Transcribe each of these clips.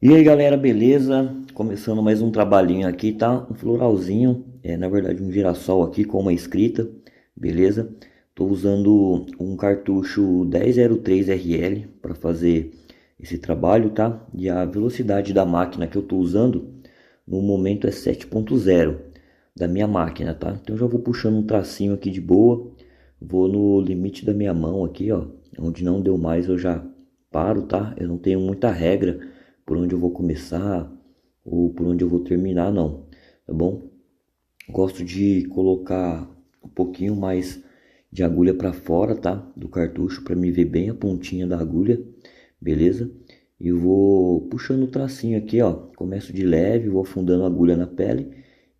E aí galera, beleza? Começando mais um trabalhinho aqui, tá? Um floralzinho, na verdade um girassol aqui com uma escrita, beleza? Tô usando um cartucho 1003RL para fazer esse trabalho, tá? E a velocidade da máquina que eu tô usando no momento é 7.0 da minha máquina, tá? Então já vou puxando um tracinho aqui de boa, vou no limite da minha mão aqui, ó, onde não deu mais eu já paro, tá? Eu não tenho muita regra por onde eu vou começar ou por onde eu vou terminar, não, tá bom? Gosto de colocar um pouquinho mais de agulha para fora, tá? Do cartucho para me ver bem a pontinha da agulha, beleza? E eu vou puxando o tracinho aqui, ó. Começo de leve, vou afundando a agulha na pele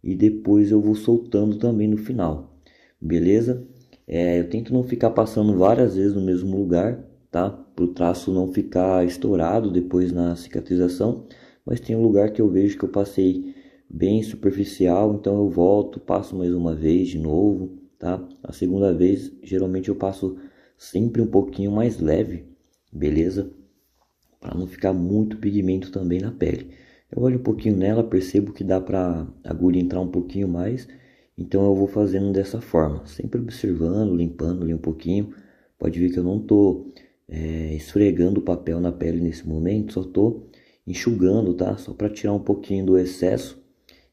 e depois eu vou soltando também no final, beleza? Eu tento não ficar passando várias vezes no mesmo lugar, tá? Para o traço não ficar estourado depois na cicatrização, mas tem um lugar que eu vejo que eu passei bem superficial, então eu volto, passo mais uma vez de novo, tá? A segunda vez, geralmente eu passo sempre um pouquinho mais leve, beleza? Para não ficar muito pigmento também na pele. Eu olho um pouquinho nela, percebo que dá para a agulha entrar um pouquinho mais, então eu vou fazendo dessa forma, sempre observando, limpando ali um pouquinho. Pode ver que eu não estou esfregando o papel na pele nesse momento, só estou enxugando, tá? Só para tirar um pouquinho do excesso.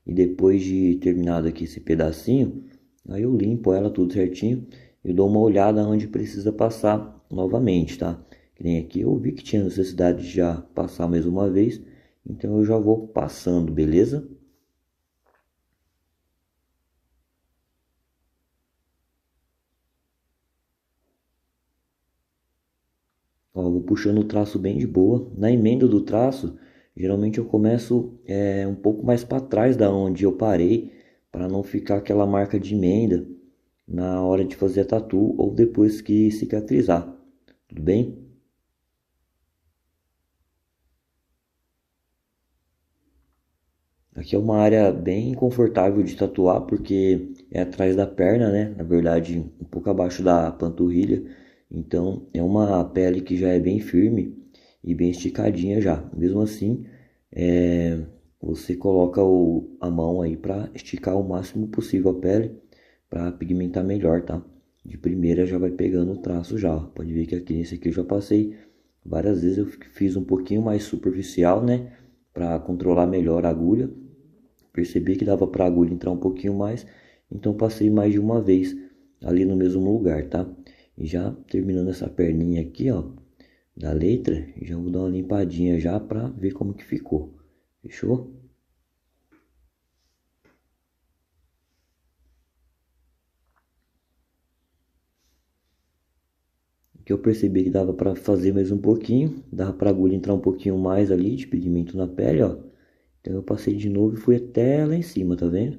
E depois de terminado aqui esse pedacinho, aí eu limpo ela tudo certinho e dou uma olhada onde precisa passar novamente, tá? Que nem aqui eu vi que tinha necessidade de já passar mais uma vez, então eu já vou passando, beleza? Ó, eu vou puxando o traço bem de boa. Na emenda do traço, geralmente eu começo um pouco mais para trás da onde eu parei, para não ficar aquela marca de emenda na hora de fazer a tatu ou depois que cicatrizar, tudo bem? Aqui é uma área bem confortável de tatuar porque é atrás da perna, né? Na verdade, um pouco abaixo da panturrilha. Então, é uma pele que já é bem firme e bem esticadinha já. Mesmo assim, é, você coloca a mão aí para esticar o máximo possível a pele para pigmentar melhor, tá? De primeira já vai pegando o traço já. Pode ver que aqui nesse aqui eu já passei várias vezes. Eu fiz um pouquinho mais superficial, né? Para controlar melhor a agulha. Percebi que dava para a agulha entrar um pouquinho mais, então passei mais de uma vez ali no mesmo lugar, tá? E já terminando essa perninha aqui, ó, da letra, já vou dar uma limpadinha já para ver como que ficou. Fechou? Aqui eu percebi que dava para fazer mais um pouquinho, dava para a agulha entrar um pouquinho mais ali de pigmento na pele, ó. Então eu passei de novo e fui até lá em cima, tá vendo?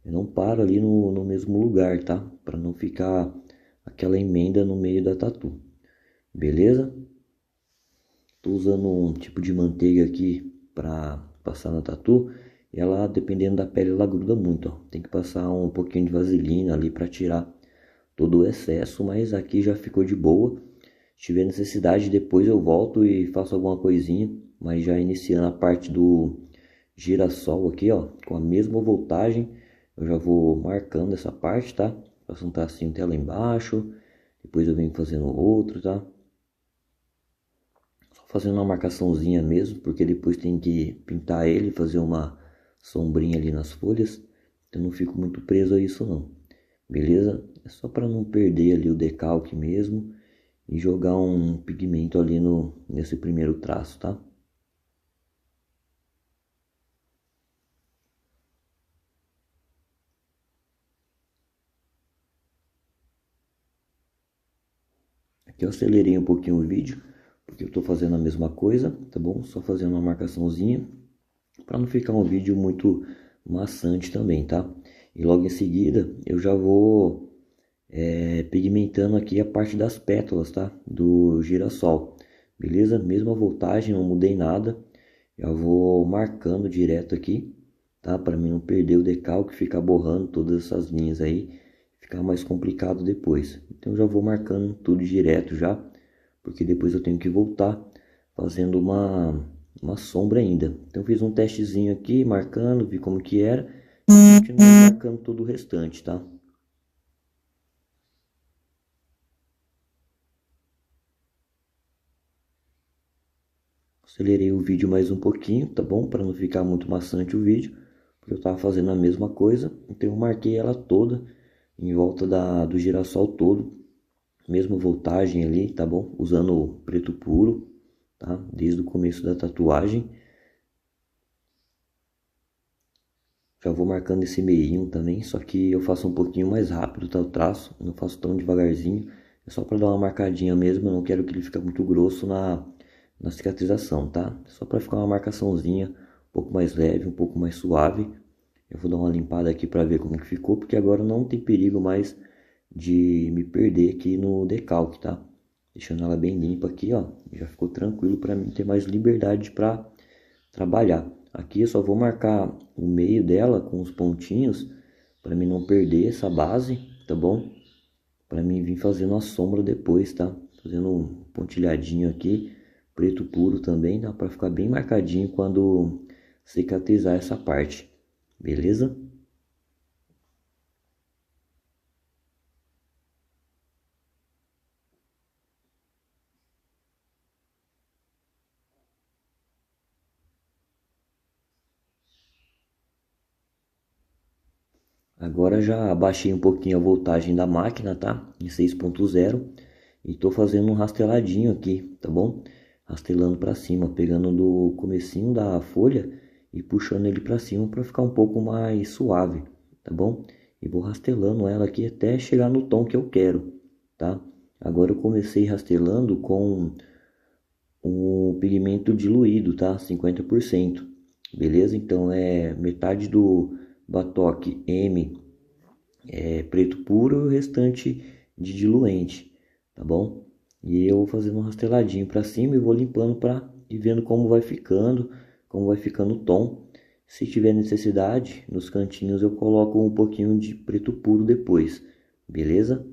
Eu não paro ali no mesmo lugar, tá? Para não ficar aquela emenda no meio da tatu. Beleza? Tô usando um tipo de manteiga aqui para passar na tatu. E ela, dependendo da pele, ela gruda muito, ó. Tem que passar um pouquinho de vaselina ali para tirar todo o excesso, mas aqui já ficou de boa. Se tiver necessidade, depois eu volto e faço alguma coisinha, mas já iniciando a parte do girassol aqui, ó, com a mesma voltagem, eu já vou marcando essa parte, tá? Faço um tracinho até lá embaixo, depois eu venho fazendo outro, tá? Só fazendo uma marcaçãozinha mesmo, porque depois tem que pintar ele, fazer uma sombrinha ali nas folhas, então não fico muito preso a isso não, beleza? É só para não perder ali o decalque mesmo e jogar um pigmento ali nesse primeiro traço, tá? Aqui eu acelerei um pouquinho o vídeo, porque eu estou fazendo a mesma coisa, tá bom? Só fazendo uma marcaçãozinha, para não ficar um vídeo muito maçante também, tá? E logo em seguida eu já vou pigmentando aqui a parte das pétalas, tá? Do girassol, beleza? Mesma voltagem, não mudei nada. Já vou marcando direto aqui, tá? Para mim não perder o decalque, ficar borrando todas essas linhas aí, ficar mais complicado depois. Então já vou marcando tudo direto já, porque depois eu tenho que voltar fazendo uma sombra ainda. Então eu fiz um testezinho aqui, marcando, vi como que era, e continuei marcando todo o restante, tá? Acelerei o vídeo mais um pouquinho, tá bom? Para não ficar muito maçante o vídeo, porque eu estava fazendo a mesma coisa. Então eu marquei ela toda, em volta do girassol todo, mesma voltagem ali, tá bom? Usando o preto puro, tá? Desde o começo da tatuagem. Já vou marcando esse meinho também, só que eu faço um pouquinho mais rápido, tá? O traço, não faço tão devagarzinho. É só para dar uma marcadinha mesmo, eu não quero que ele fique muito grosso na cicatrização, tá? Só para ficar uma marcaçãozinha um pouco mais leve, um pouco mais suave. Eu vou dar uma limpada aqui para ver como que ficou, porque agora não tem perigo mais de me perder aqui no decalque, tá? Deixando ela bem limpa aqui, ó, já ficou tranquilo para mim ter mais liberdade para trabalhar. Aqui eu só vou marcar o meio dela com os pontinhos para mim não perder essa base, tá bom? Para mim vir fazendo a sombra depois, tá? Fazendo um pontilhadinho aqui, preto puro também, dá para ficar bem marcadinho quando cicatrizar essa parte, beleza? Agora já abaixei um pouquinho a voltagem da máquina, tá? Em 6.0 e tô fazendo um rasteladinho aqui, tá bom? Rastelando para cima, pegando do comecinho da folha e puxando ele para cima para ficar um pouco mais suave, tá bom? E vou rastelando ela aqui até chegar no tom que eu quero, tá? Agora eu comecei rastelando com um pigmento diluído, tá? 50%, beleza? Então é metade do Batoque M preto puro e o restante de diluente, tá bom? E eu vou fazendo um rasteladinho para cima e vou limpando para ir vendo como vai ficando o tom. Se tiver necessidade, nos cantinhos eu coloco um pouquinho de preto puro depois, beleza?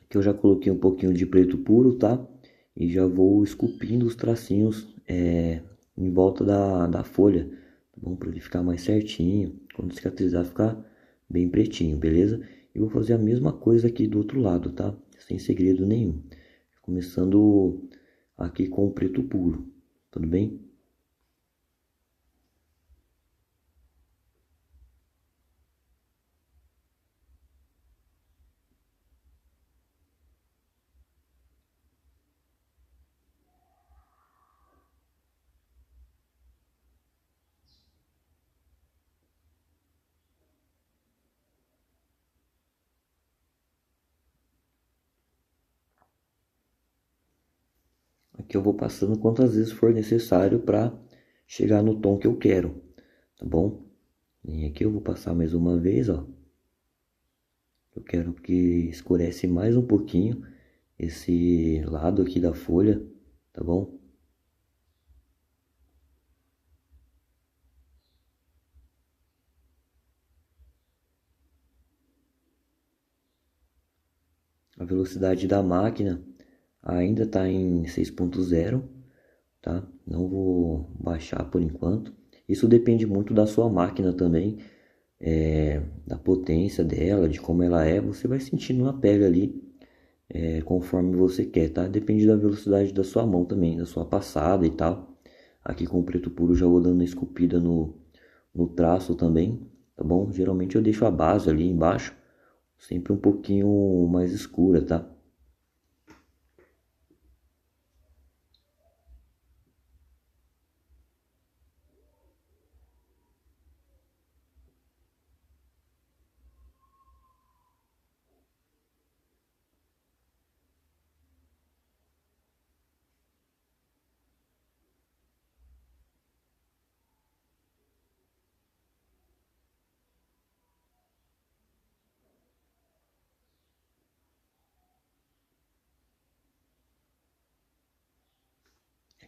Aqui eu já coloquei um pouquinho de preto puro, tá? E já vou esculpindo os tracinhos em volta da folha, tá bom? Para ele ficar mais certinho, quando cicatrizar ficar bem pretinho, beleza? E vou fazer a mesma coisa aqui do outro lado, tá? Sem segredo nenhum. Começando aqui com o preto puro, tudo bem? Aqui eu vou passando quantas vezes for necessário para chegar no tom que eu quero, tá bom? E aqui eu vou passar mais uma vez, ó. Eu quero que escurece mais um pouquinho esse lado aqui da folha, tá bom? A velocidade da máquina ainda está em 6.0, tá? Não vou baixar por enquanto. Isso depende muito da sua máquina também, da potência dela, de como ela é. Você vai sentindo na pele ali, conforme você quer, tá? Depende da velocidade da sua mão também, da sua passada e tal. Aqui com o preto puro já vou dando uma esculpida no traço também, tá bom? Geralmente eu deixo a base ali embaixo, sempre um pouquinho mais escura, tá?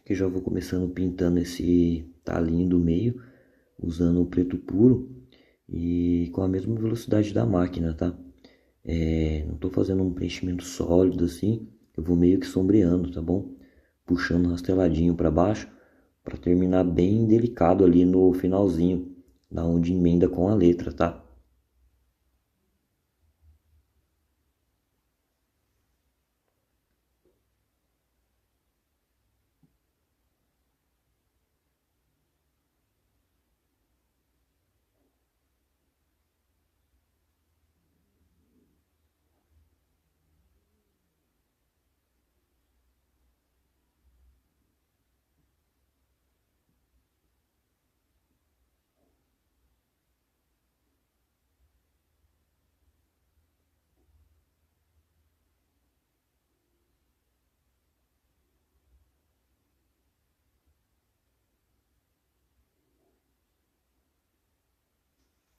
que já vou começando pintando esse talinho do meio, usando o preto puro e com a mesma velocidade da máquina, tá? Não tô fazendo um preenchimento sólido assim, eu vou meio que sombreando, tá bom? Puxando rasteladinho para baixo, para terminar bem delicado ali no finalzinho, da onde emenda com a letra, tá?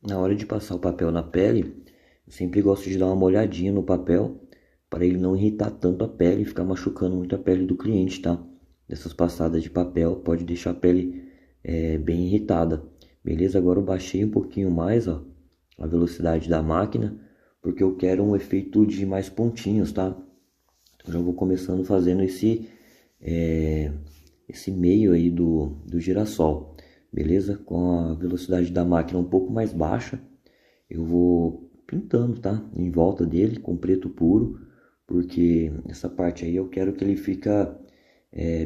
Na hora de passar o papel na pele, eu sempre gosto de dar uma molhadinha no papel para ele não irritar tanto a pele e ficar machucando muito a pele do cliente, tá? Dessas passadas de papel pode deixar a pele bem irritada. Beleza? Agora eu baixei um pouquinho mais, ó, a velocidade da máquina, porque eu quero um efeito de mais pontinhos, tá? Então já vou começando fazendo esse meio aí do girassol, beleza? Com a velocidade da máquina um pouco mais baixa, eu vou pintando, tá? Em volta dele com preto puro, porque essa parte aí eu quero que ele fica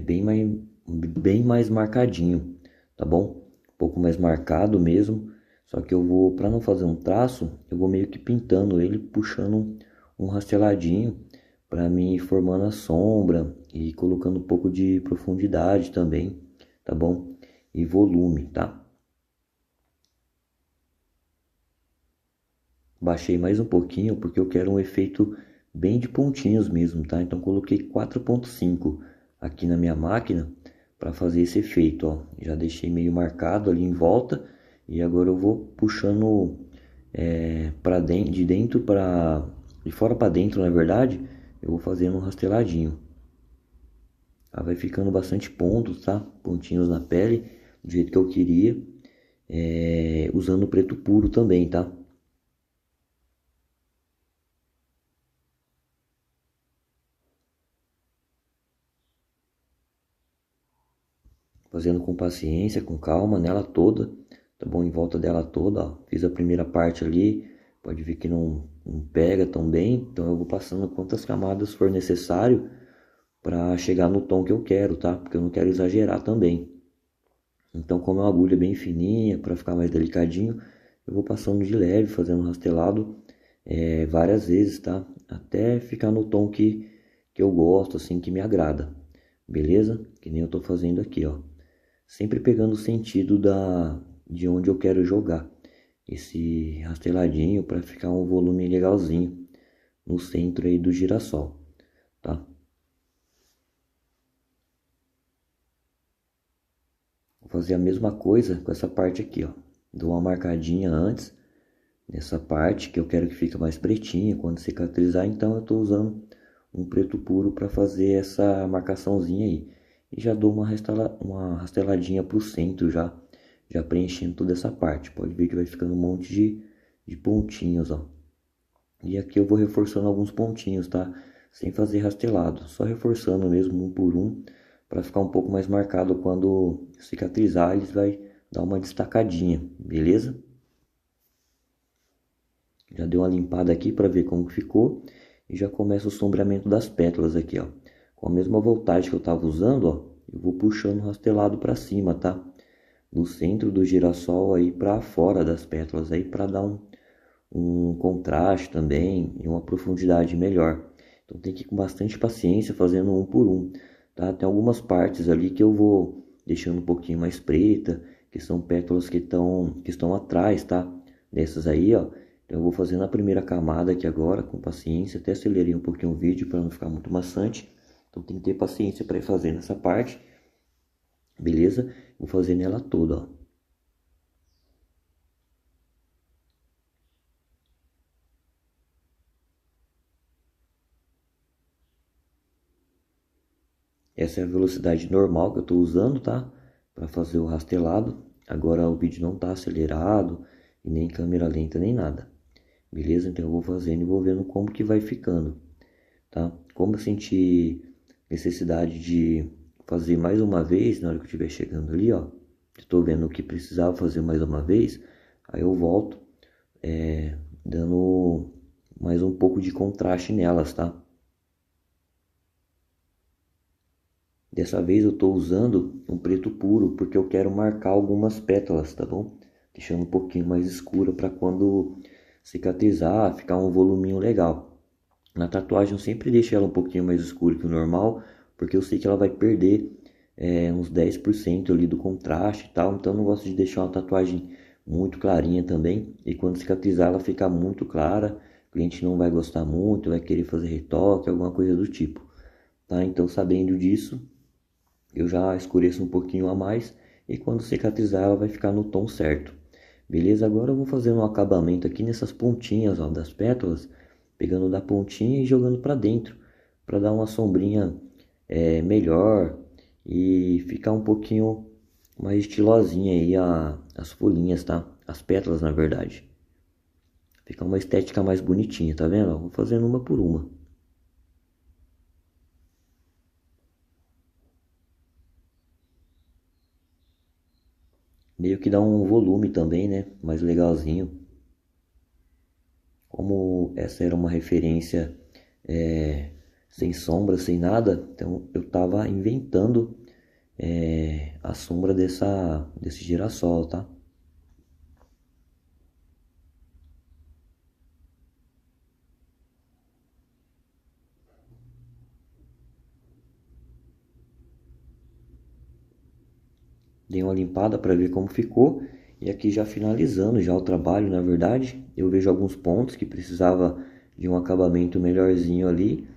bem mais marcadinho, tá bom? Um pouco mais marcado mesmo, só que eu vou, para não fazer um traço, eu vou meio que pintando ele, puxando um rasteladinho para mim ir formando a sombra e colocando um pouco de profundidade também, tá bom? E volume, tá? Baixei mais um pouquinho porque eu quero um efeito bem de pontinhos mesmo, tá? Então coloquei 4.5 aqui na minha máquina para fazer esse efeito, ó. Já deixei meio marcado ali em volta e agora eu vou puxando para dentro, de dentro para de fora para dentro, na verdade, eu vou fazendo um rasteladinho. Tá? Vai ficando bastante pontos, tá? Pontinhos na pele, do jeito que eu queria, usando preto puro também, tá? Fazendo com paciência, com calma nela toda, tá bom? Em volta dela toda, ó. Fiz a primeira parte ali, pode ver que não pega tão bem, então eu vou passando quantas camadas for necessário para chegar no tom que eu quero, tá? Porque eu não quero exagerar também. Então, como é uma agulha bem fininha, para ficar mais delicadinho, eu vou passando de leve, fazendo rastelado várias vezes, tá? Até ficar no tom que eu gosto, assim, que me agrada. Beleza? Que nem eu tô fazendo aqui, ó. Sempre pegando o sentido de onde eu quero jogar esse rasteladinho para ficar um volume legalzinho no centro aí do girassol, tá? Vou fazer a mesma coisa com essa parte aqui, ó. Dou uma marcadinha antes nessa parte que eu quero que fique mais pretinha quando cicatrizar, então eu estou usando um preto puro para fazer essa marcaçãozinha aí. E já dou uma rasteladinha para o centro já preenchendo toda essa parte. Pode ver que vai ficando um monte de pontinhos, ó. E aqui eu vou reforçando alguns pontinhos, tá? Sem fazer rastelado, só reforçando mesmo um por um, para ficar um pouco mais marcado quando cicatrizar, eles vai dar uma destacadinha, beleza? Já dei uma limpada aqui para ver como ficou e já começa o sombreamento das pétalas aqui, ó. Com a mesma voltagem que eu estava usando, ó, eu vou puxando o rastelado para cima, tá? Do centro do girassol aí para fora das pétalas aí para dar um contraste também e uma profundidade melhor. Então tem que ir com bastante paciência fazendo um por um, tá? Tem algumas partes ali que eu vou deixando um pouquinho mais preta, que são pétalas que estão atrás, tá? Dessas aí, ó. Então eu vou fazendo a primeira camada aqui agora com paciência, até acelerei um pouquinho o vídeo para não ficar muito maçante. Então tem que ter paciência para ir fazendo essa parte, beleza? Vou fazer nela toda, ó. Essa é a velocidade normal que eu estou usando, tá? Para fazer o rastelado. Agora o vídeo não está acelerado e nem câmera lenta nem nada. Beleza? Então eu vou fazendo e vou vendo como que vai ficando, tá? Como eu senti necessidade de fazer mais uma vez, na hora que eu estiver chegando ali, ó, estou vendo que precisava fazer mais uma vez, aí eu volto, dando mais um pouco de contraste nelas, tá? Dessa vez eu estou usando um preto puro, porque eu quero marcar algumas pétalas, tá bom? Deixando um pouquinho mais escura para quando cicatrizar, ficar um voluminho legal. Na tatuagem eu sempre deixo ela um pouquinho mais escura que o normal, porque eu sei que ela vai perder uns 10% ali do contraste e tal, então eu não gosto de deixar uma tatuagem muito clarinha também, e quando cicatrizar ela fica muito clara, o cliente não vai gostar muito, vai querer fazer retoque, alguma coisa do tipo, tá? Então sabendo disso, eu já escureço um pouquinho a mais, e quando cicatrizar ela vai ficar no tom certo. Beleza? Agora eu vou fazendo um acabamento aqui nessas pontinhas, ó, das pétalas, pegando da pontinha e jogando para dentro, para dar uma sombrinha melhor e ficar um pouquinho mais estilosinha aí as folhinhas, tá? As pétalas, na verdade. Fica uma estética mais bonitinha, tá vendo? Vou fazendo uma por uma. Meio que dá um volume também, né? Mais legalzinho. Como essa era uma referência sem sombra, sem nada, então eu estava inventando a sombra desse girassol, tá? Dei uma limpada para ver como ficou e aqui já finalizando já o trabalho, na verdade, eu vejo alguns pontos que precisava de um acabamento melhorzinho ali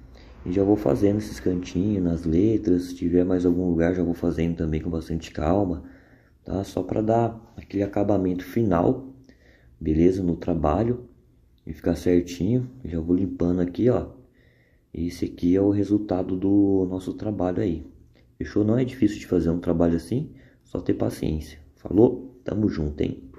e já vou fazendo esses cantinhos nas letras, se tiver mais algum lugar já vou fazendo também com bastante calma, tá? Só para dar aquele acabamento final, beleza? No trabalho e ficar certinho. Já vou limpando aqui, ó. Esse aqui é o resultado do nosso trabalho aí. Fechou? Não é difícil de fazer um trabalho assim, só ter paciência. Falou? Tamo junto, hein?